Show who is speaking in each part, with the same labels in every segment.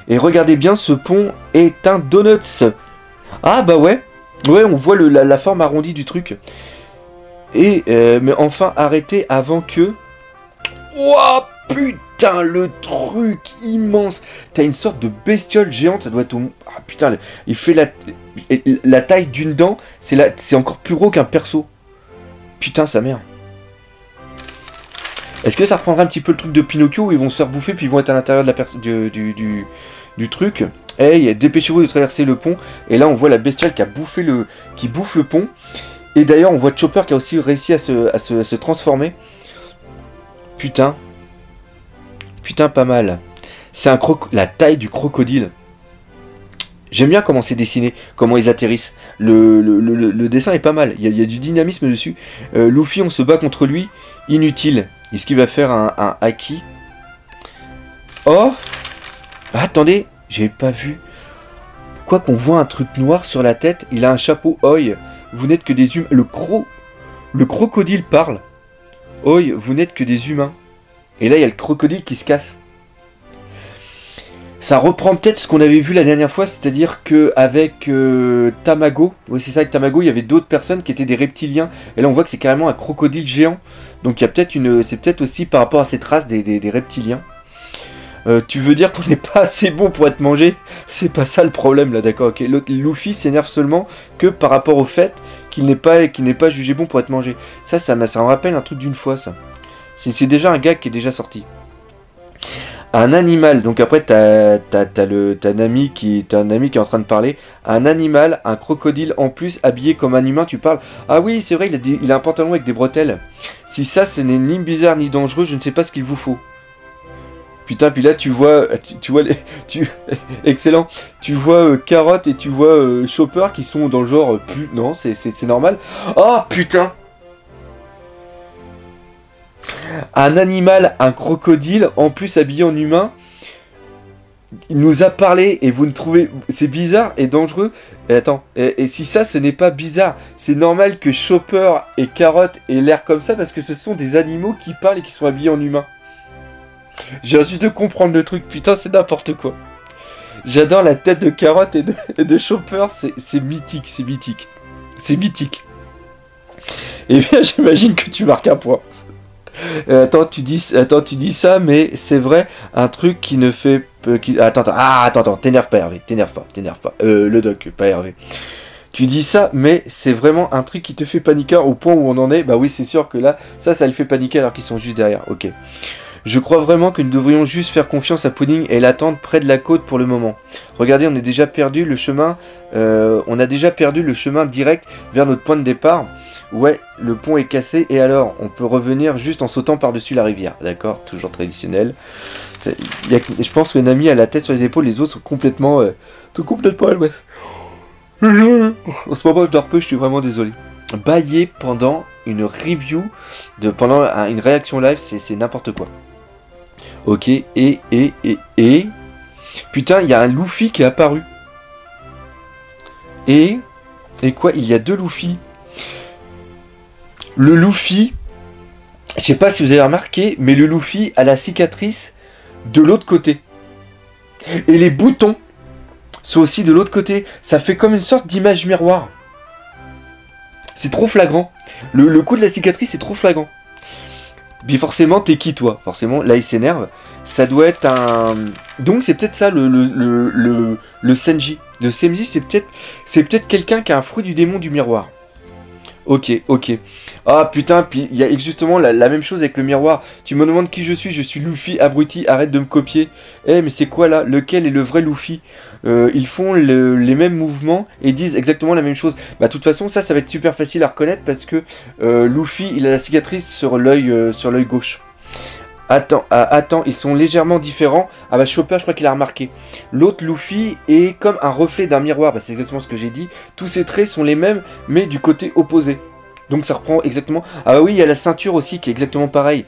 Speaker 1: Et regardez bien, ce pont est un donuts. Ah bah ouais. Ouais, on voit la forme arrondie du truc. Et mais enfin arrêtez avant que... Ouah, putain, le truc immense. T'as une sorte de bestiole géante, ça doit être au... Ah putain, il fait la taille d'une dent, c'est encore plus gros qu'un perso. Putain, sa mère. Est-ce que ça reprendra un petit peu le truc de Pinocchio où ils vont se faire bouffer puis ils vont être à l'intérieur de du truc? Hey, dépêchez-vous de traverser le pont. Et là, on voit la bestiole qui bouffe le pont. Et d'ailleurs, on voit Chopper qui a aussi réussi à se transformer. Putain. Putain, pas mal. C'est la taille du crocodile. J'aime bien comment c'est dessiné, comment ils atterrissent. Le dessin est pas mal, il y a du dynamisme dessus. Luffy, on se bat contre lui, inutile. Est-ce qu'il va faire un haki? Oh! Attendez, j'ai pas vu. Quoi qu'on voit un truc noir sur la tête, il a un chapeau Oi. Vous n'êtes que des humains. Le crocodile parle. Oi, vous n'êtes que des humains. Et là, il y a le crocodile qui se casse. Ça reprend peut-être ce qu'on avait vu la dernière fois, c'est-à-dire qu'avec Tamago, oui c'est ça, avec Tamago, il y avait d'autres personnes qui étaient des reptiliens, et là on voit que c'est carrément un crocodile géant, donc il y a peut-être c'est peut-être aussi par rapport à cette race des reptiliens. Tu veux dire qu'on n'est pas assez bon pour être mangé? C'est pas ça le problème là, d'accord, ok. Luffy s'énerve seulement que par rapport au fait qu'il n'est pas jugé bon pour être mangé. Ça me rappelle un truc d'une fois, ça. C'est déjà un gag qui est déjà sorti. Un animal, donc après t'as un ami qui est en train de parler. Un animal, un crocodile en plus, habillé comme un humain, tu parles. Ah oui, c'est vrai, il a un pantalon avec des bretelles. Si ça, ce n'est ni bizarre ni dangereux, je ne sais pas ce qu'il vous faut. Putain, puis là tu vois, excellent. Tu vois Carotte et tu vois Chopper qui sont dans le genre, non, c'est normal. Oh putain! Un animal, un crocodile, en plus habillé en humain, il nous a parlé et vous ne trouvez... C'est bizarre et dangereux. Et attends, et si ça, ce n'est pas bizarre, c'est normal que Chopper et Carotte aient l'air comme ça parce que ce sont des animaux qui parlent et qui sont habillés en humain. J'ai envie de comprendre le truc, putain, c'est n'importe quoi. J'adore la tête de Carotte et de Chopper, c'est mythique, c'est mythique. C'est mythique. Et bien, j'imagine que tu marques un point. Attends, tu dis ça, mais c'est vrai, un truc qui ne fait... Attends, t'énerve pas Hervé, t'énerve pas. Le doc, pas Hervé. Tu dis ça, mais c'est vraiment un truc qui te fait paniquer au point où on en est. Bah oui, c'est sûr que là, ça le fait paniquer alors qu'ils sont juste derrière, ok. Je crois vraiment que nous devrions juste faire confiance à Pudding et l'attendre près de la côte pour le moment. Regardez, on a déjà perdu le chemin direct vers notre point de départ. Ouais, le pont est cassé et alors, on peut revenir juste en sautant par-dessus la rivière. D'accord, toujours traditionnel. Je pense que Nami a la tête sur les épaules, les autres sont complètement à l'ouest. En ce moment, je dors peu, je suis vraiment désolé. Bailler pendant une review, pendant une réaction live, c'est n'importe quoi. Ok, et... Putain, il y a un Luffy qui est apparu. Et quoi? Il y a deux Luffy. Le Luffy... Je sais pas si vous avez remarqué, mais le Luffy a la cicatrice de l'autre côté. Et les boutons sont aussi de l'autre côté. Ça fait comme une sorte d'image miroir. C'est trop flagrant. Le coup de la cicatrice est trop flagrant. Puis forcément, t'es qui toi? Forcément, là il s'énerve. Ça doit être un... Donc c'est peut-être ça le Senji. Le Senji, c'est peut-être quelqu'un qui a un fruit du démon du miroir. Ok. Ah putain, puis il y a justement la même chose avec le miroir. Tu me demandes qui je suis Luffy, abruti, arrête de me copier. Eh mais c'est quoi là? Lequel est le vrai Luffy? Ils font les mêmes mouvements et disent exactement la même chose. Bah de toute façon ça va être super facile à reconnaître parce que Luffy il a la cicatrice sur l'œil gauche. Attends, ils sont légèrement différents. Ah bah Chopper, je crois qu'il a remarqué. L'autre Luffy est comme un reflet d'un miroir. Bah c'est exactement ce que j'ai dit. Tous ces traits sont les mêmes, mais du côté opposé. Donc ça reprend exactement... Ah bah oui, il y a la ceinture aussi qui est exactement pareil.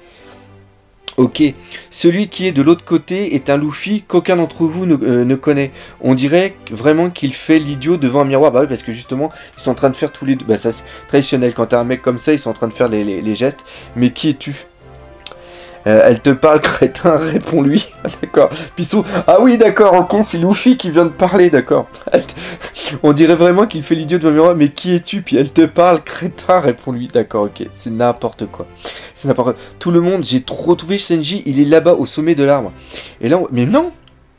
Speaker 1: Ok. Celui qui est de l'autre côté est un Luffy qu'aucun d'entre vous ne connaît. On dirait vraiment qu'il fait l'idiot devant un miroir. Bah oui, parce que justement, ils sont en train de faire tous les deux... Bah ça c'est traditionnel. Quand t'as un mec comme ça, ils sont en train de faire les gestes. Mais qui es-tu ? Elle te parle, crétin, réponds-lui. D'accord. Pissou. Ah oui, d'accord, en compte, c'est Luffy qui vient de parler, d'accord. On dirait vraiment qu'il fait l'idiot devant le miroir, mais qui es-tu? Puis elle te parle, crétin, réponds-lui. D'accord, ok. C'est n'importe quoi. C'est n'importe quoi. Tout le monde, j'ai trop trouvé Senji, il est là-bas, au sommet de l'arbre. Et là, mais non!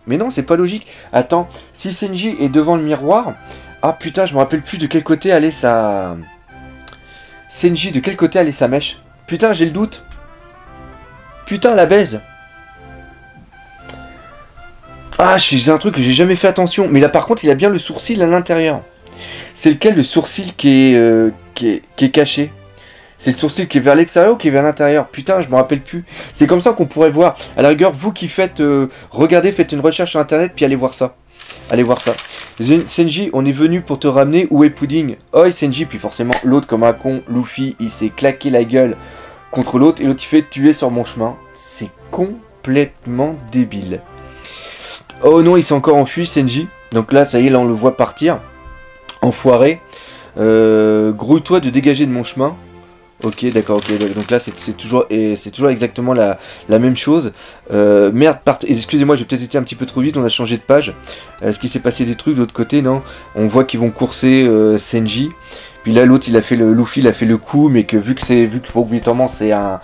Speaker 1: Mais non, c'est pas logique. Attends, si Senji est devant le miroir... Ah putain, je me rappelle plus de quel côté allait sa... Senji, de quel côté allait sa mèche? Putain, j'ai le doute. Putain, la baise. Ah, c'est un truc que j'ai jamais fait attention. Mais là, par contre, il a bien le sourcil à l'intérieur. C'est lequel, le sourcil qui est caché? C'est le sourcil qui est vers l'extérieur ou qui est vers l'intérieur? Putain, je me rappelle plus. C'est comme ça qu'on pourrait voir. À la rigueur, vous qui faites... regardez, faites une recherche sur Internet, puis allez voir ça. Allez voir ça. Senji, on est venu pour te ramener. Où est Pudding? Oi, Senji. Puis forcément, l'autre, comme un con, Luffy, il s'est claqué la gueule contre l'autre. Et l'autre, il fait tuer sur mon chemin. C'est complètement débile. Oh non, il s'est encore enfui, Senji. Donc là, ça y est, là, on le voit partir. Enfoiré. Grouille-toi de dégager de mon chemin. Ok, d'accord, ok. Donc là, c'est toujours exactement la même chose. Merde, excusez-moi, j'ai peut-être été un petit peu trop vite, on a changé de page. Est-ce qu'il s'est passé des trucs de l'autre côté? Non. On voit qu'ils vont courser Senji. Puis là, l'autre, il a fait le Luffy, il a fait le coup, mais que vu que obligatoirement c'est un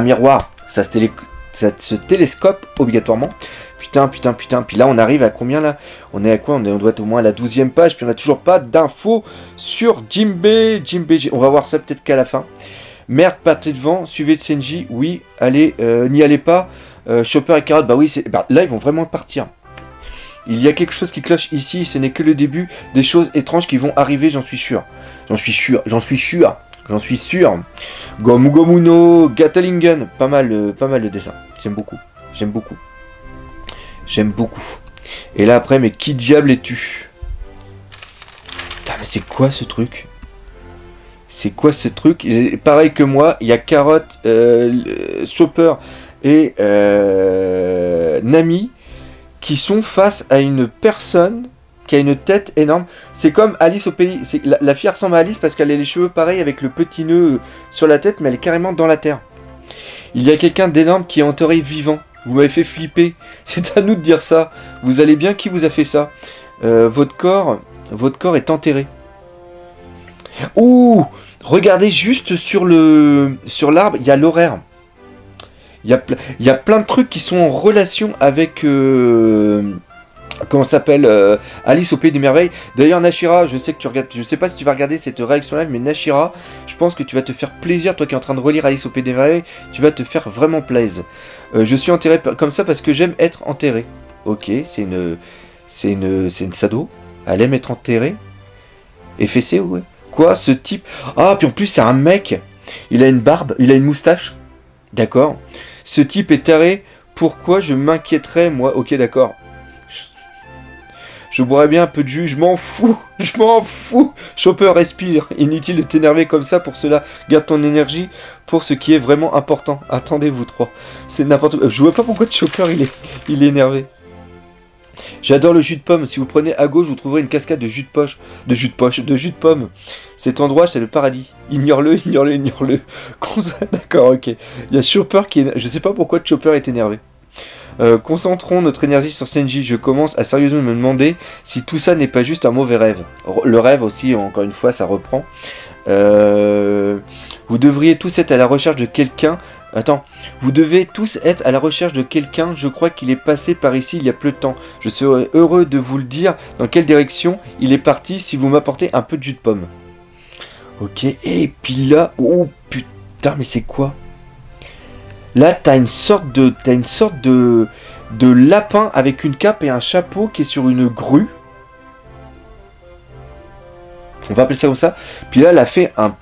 Speaker 1: miroir, ça se télescope obligatoirement. Putain. Puis là, on arrive à combien là? On est à quoi? On doit être au moins à la 12e page. Puis on n'a toujours pas d'infos sur Jinbei. On va voir ça peut-être qu'à la fin. Merde, partez devant. Suivez Senji. Oui, allez, n'y allez pas. Chopper et Carrot. Bah oui, là, ils vont vraiment partir. Il y a quelque chose qui cloche ici. Ce n'est que le début des choses étranges qui vont arriver, j'en suis sûr. J'en suis sûr. Gomu Gomu no Gatling. Pas mal le dessin. J'aime beaucoup. Et là après, mais qui diable es-tu? Putain, mais c'est quoi ce truc? Et pareil que moi, il y a Carrot, Chopper et Nami qui sont face à une personne qui a une tête énorme. C'est comme Alice au pays. La fille ressemble à Alice parce qu'elle a les cheveux pareils avec le petit nœud sur la tête, mais elle est carrément dans la terre. Il y a quelqu'un d'énorme qui est enterré vivant. Vous m'avez fait flipper. C'est à nous de dire ça. Vous allez bien? Qui vous a fait ça? Votre corps est enterré. Ouh! Regardez juste sur l'arbre, il y a l'horaire. Il y a plein de trucs qui sont en relation avec... comment ça s'appelle, Alice au Pays des Merveilles. D'ailleurs, Nashira, je sais que tu regardes, je sais pas si tu vas regarder cette réaction live, mais Nashira, je pense que tu vas te faire plaisir, toi qui es en train de relire Alice au Pays des Merveilles, tu vas te faire vraiment plaisir. Je suis enterré comme ça parce que j'aime être enterré. Ok, c'est une sado. Elle aime être enterrée. Et fessée, ouais. Quoi, ce type? Ah, puis en plus, c'est un mec. Il a une barbe, il a une moustache. D'accord. Ce type est taré. Pourquoi je m'inquiéterais, moi? Ok, d'accord. Je boirais bien un peu de jus, je m'en fous. Chopper, respire. Inutile de t'énerver comme ça pour cela. Garde ton énergie pour ce qui est vraiment important. Attendez, vous trois. C'est n'importe quoi. Je vois pas pourquoi Chopper, il est énervé. J'adore le jus de pomme. Si vous prenez à gauche, vous trouverez une cascade de jus de pomme. Cet endroit, c'est le paradis. Ignore-le. D'accord, ok. Il y a Chopper qui est... Je sais pas pourquoi Chopper est énervé. Concentrons notre énergie sur Senji. Je commence à sérieusement me demander si tout ça n'est pas juste un mauvais rêve. Le rêve aussi, encore une fois, ça reprend. Vous devriez tous être à la recherche de quelqu'un. Attends, vous devez tous être à la recherche de quelqu'un. Je crois qu'il est passé par ici il y a peu de temps. Je serais heureux de vous le dire dans quelle direction il est parti si vous m'apportez un peu de jus de pomme. Ok, et puis là... Oh putain, mais c'est quoi? Là, t'as une sorte de lapin avec une cape et un chapeau qui est sur une grue. On va appeler ça comme ça. Puis là, elle a fait un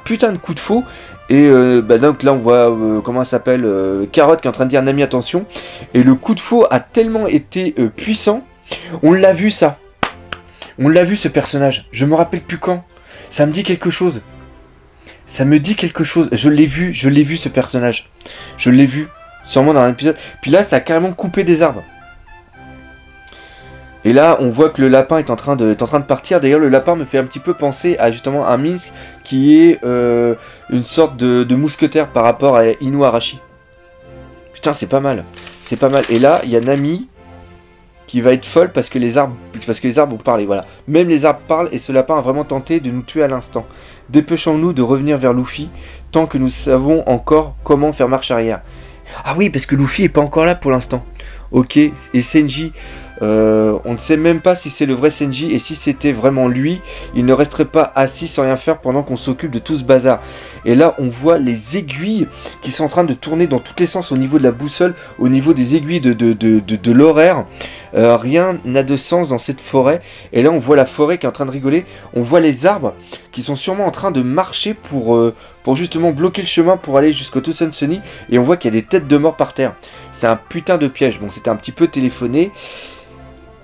Speaker 1: putain de coup de faux. Et donc là, on voit comment elle s'appelle, Carrot qui est en train de dire Nami, attention. Et le coup de faux a tellement été puissant. On l'a vu ça. On l'a vu ce personnage. Je me rappelle plus quand. Ça me dit quelque chose. Ça me dit quelque chose. Je l'ai vu ce personnage. Je l'ai vu. Sûrement dans un épisode. Puis là, ça a carrément coupé des arbres. Et là, on voit que le lapin est en train de partir. D'ailleurs, le lapin me fait un petit peu penser à justement un Minsk qui est une sorte de mousquetaire par rapport à Inuarashi. Putain, c'est pas mal. C'est pas mal. Et là, il y a Nami qui va être folle parce que les arbres ont parlé, voilà. Même les arbres parlent et ce lapin a vraiment tenté de nous tuer à l'instant. Dépêchons-nous de revenir vers Luffy tant que nous savons encore comment faire marche arrière. Ah oui, parce que Luffy est pas encore là pour l'instant. Ok, et Senji, on ne sait même pas si c'est le vrai Senji, et si c'était vraiment lui, il ne resterait pas assis sans rien faire pendant qu'on s'occupe de tout ce bazar. Et là, on voit les aiguilles qui sont en train de tourner dans tous les sens au niveau de la boussole, au niveau des aiguilles de l'horaire. Rien n'a de sens dans cette forêt. Et là, on voit la forêt qui est en train de rigoler. On voit les arbres qui sont sûrement en train de marcher pour justement bloquer le chemin pour aller jusqu'au Toussaint Sunny. Et on voit qu'il y a des têtes de mort par terre. C'est un putain de piège. Bon, c'était un petit peu téléphoné.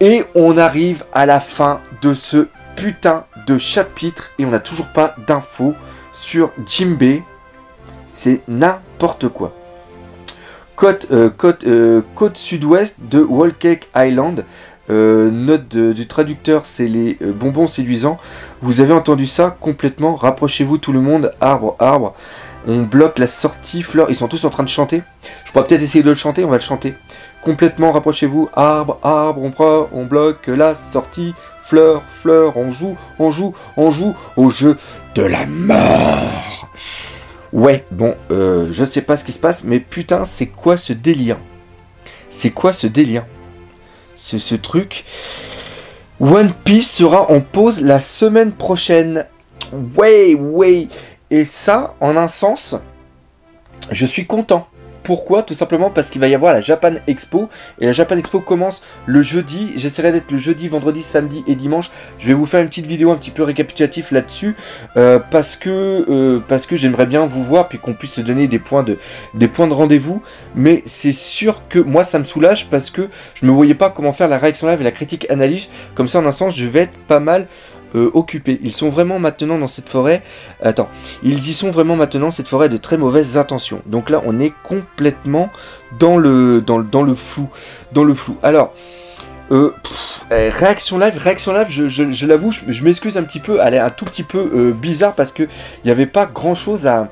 Speaker 1: Et on arrive à la fin de ce putain de chapitre. Et on n'a toujours pas d'infos sur Jinbei. C'est n'importe quoi. Côte sud-ouest de Whole Cake Island. Note du traducteur, c'est les bonbons séduisants. Vous avez entendu ça complètement. Rapprochez-vous tout le monde. Arbre, arbre. On bloque la sortie. Fleurs, ils sont tous en train de chanter. Je pourrais peut-être essayer de le chanter. On va le chanter. Complètement, rapprochez-vous. Arbre, arbre, on bloque la sortie. Fleurs, fleurs, on joue au jeu de la mort. Ouais, bon, je sais pas ce qui se passe, mais putain, c'est quoi ce délire? C'est quoi ce délire? Ce truc. One Piece sera en pause la semaine prochaine. Ouais. Et ça, en un sens, je suis content. Pourquoi? Tout simplement parce qu'il va y avoir la Japan Expo. Et la Japan Expo commence le jeudi. J'essaierai d'être le jeudi, vendredi, samedi et dimanche. Je vais vous faire une petite vidéo un petit peu récapitulatif là-dessus. Parce que j'aimerais bien vous voir. Puis qu'on puisse se donner des points de rendez-vous. Mais c'est sûr que moi ça me soulage. Parce que je ne me voyais pas comment faire la réaction live et la critique analyse. Comme ça en un sens je vais être pas mal occupés. Ils sont vraiment maintenant dans cette forêt. Attends, ils y sont vraiment maintenant, cette forêt de très mauvaises intentions. Donc là, on est complètement dans le flou. Alors, réaction live, je l'avoue, je m'excuse un petit peu. Elle est un tout petit peu bizarre parce que il n'y avait pas grand chose à.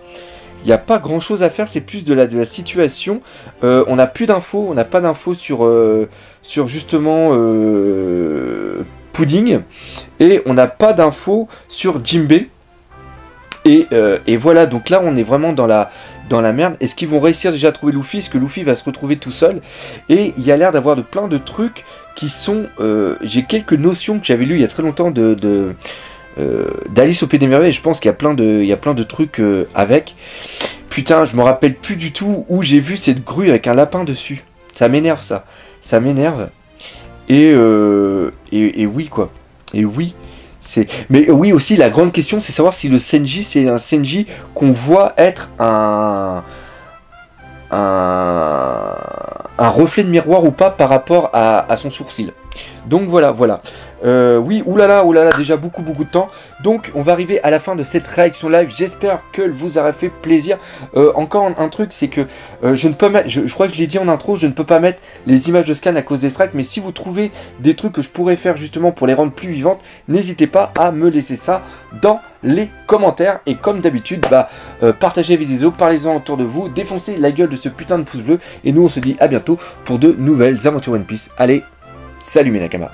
Speaker 1: Il n'y a pas grand chose à faire, c'est plus de la situation. On n'a plus d'infos, on n'a pas d'infos sur justement Pudding, et on n'a pas d'infos sur Jinbei. Et voilà, donc là on est vraiment dans la merde. Est-ce qu'ils vont réussir déjà à trouver Luffy? Est-ce que Luffy va se retrouver tout seul? Et il y a l'air d'avoir de plein de trucs qui sont... j'ai quelques notions que j'avais lues il y a très longtemps d'Alice au Pays des Merveilles. Je pense qu'il y a plein de trucs avec. Putain, je me rappelle plus du tout où j'ai vu cette grue avec un lapin dessus. Ça m'énerve ça. Ça m'énerve. Et oui quoi. Et oui. Mais oui aussi la grande question c'est savoir si le Senji c'est un Senji qu'on voit être un reflet de miroir ou pas par rapport à son sourcil. Donc voilà. Oui, oulala, déjà beaucoup de temps. Donc on va arriver à la fin de cette réaction live. J'espère qu'elle vous aura fait plaisir. Encore un truc, c'est que je ne peux mettre, je crois que je l'ai dit en intro, je ne peux pas mettre les images de scan à cause des strikes. Mais si vous trouvez des trucs que je pourrais faire justement pour les rendre plus vivantes, n'hésitez pas à me laisser ça dans les commentaires. Et comme d'habitude, partagez la vidéo, parlez-en autour de vous, défoncez la gueule de ce putain de pouce bleu. Et nous on se dit à bientôt pour de nouvelles aventures One Piece. Allez, salut mes nakamas.